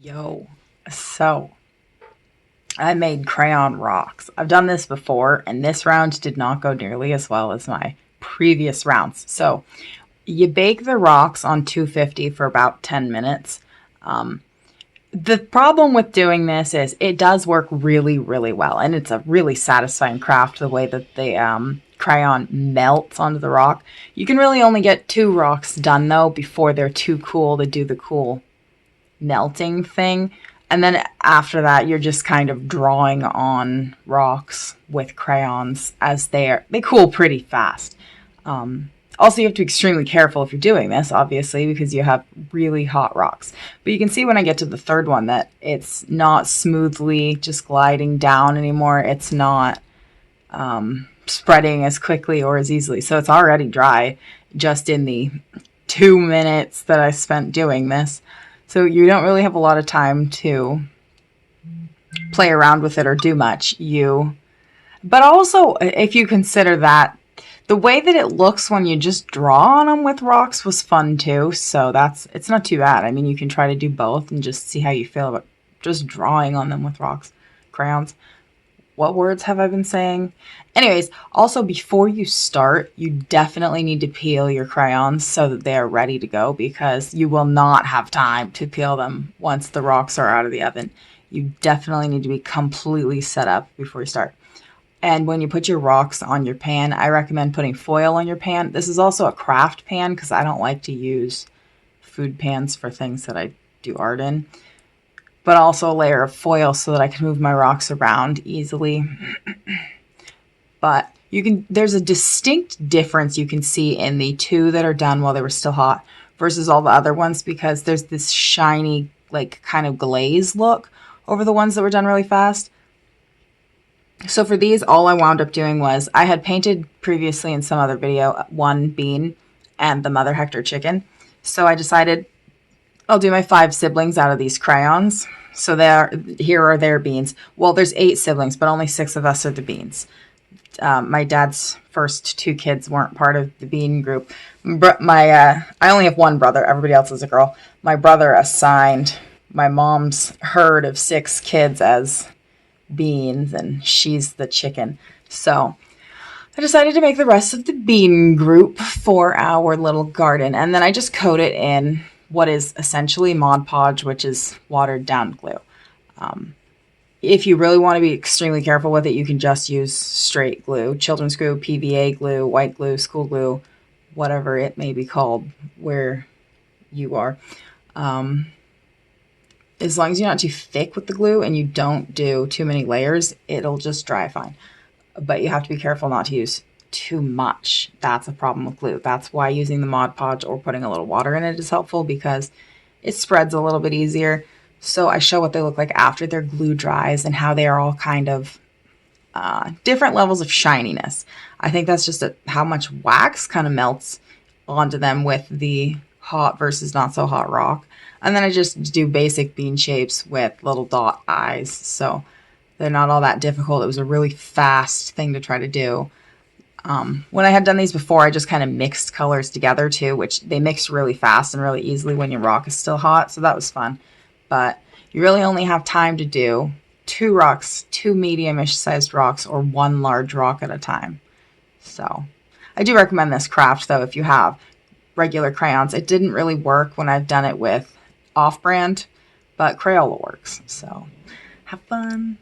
Yo, so I made crayon rocks. I've done this before, and this round did not go nearly as well as my previous rounds. So you bake the rocks on 250 for about 10 minutes. Um, the problem with doing this is it does work really, really well, and it's a really satisfying craft the way that the crayon melts onto the rock. You can really only get two rocks done though before they're too cool to do the cool melting thing. And then after that, you're just kind of drawing on rocks with crayons as they cool pretty fast. Also, you have to be extremely careful if you're doing this, obviously, because you have really hot rocks. But you can see when I get to the third one that it's not smoothly just gliding down anymore. It's not spreading as quickly or as easily. So it's already dry just in the 2 minutes that I spent doing this. So you don't really have a lot of time to play around with it or do much. But also, if you consider that the way that it looks when you just draw on them with rocks was fun too. So it's not too bad. I mean, you can try to do both and just see how you feel about just drawing on them with crayons. What words have I been saying? Anyways, also before you start, you definitely need to peel your crayons so that they are ready to go, because you will not have time to peel them once the rocks are out of the oven. You definitely need to be completely set up before you start. And when you put your rocks on your pan, I recommend putting foil on your pan. This is also a craft pan because I don't like to use food pans for things that I do art in. But also a layer of foil so that I can move my rocks around easily. But there's a distinct difference you can see in the two that are done while they were still hot versus all the other ones, because there's this shiny, like, kind of glaze look over the ones that were done really fast. So for these, all I wound up doing was I had painted previously in some other video one bean and the mother Hector chicken. So I decided I'll do my 5 siblings out of these crayons. So here are their beans. Well, there's 8 siblings, but only 6 of us are the beans. My dad's first 2 kids weren't part of the bean group. I only have one brother. Everybody else is a girl. My brother assigned my mom's herd of 6 kids as beans, and she's the chicken. So I decided to make the rest of the bean group for our little garden. And then I just coat it in what is essentially Mod Podge, which is watered down glue. If you really want to be extremely careful with it, you can just use straight glue, children's glue, PVA glue, white glue, school glue, whatever it may be called where you are. As long as you're not too thick with the glue and you don't do too many layers, it'll just dry fine. But you have to be careful not to use too much. That's a problem with glue. That's why using the Mod Podge or putting a little water in it is helpful, because it spreads a little bit easier. So I show what they look like after their glue dries and how they are all kind of different levels of shininess. I think that's just how much wax kind of melts onto them with the hot versus not so hot rock. And then I just do basic bean shapes with little dot eyes. So they're not all that difficult. It was a really fast thing to try to do. When I had done these before, I just kind of mixed colors together too, which they mix really fast and really easily when your rock is still hot. So that was fun. But you really only have time to do 2 rocks, 2 medium-ish sized rocks, or 1 large rock at a time. So I do recommend this craft though if you have regular crayons. It didn't really work when I've done it with off-brand, but Crayola works. So have fun.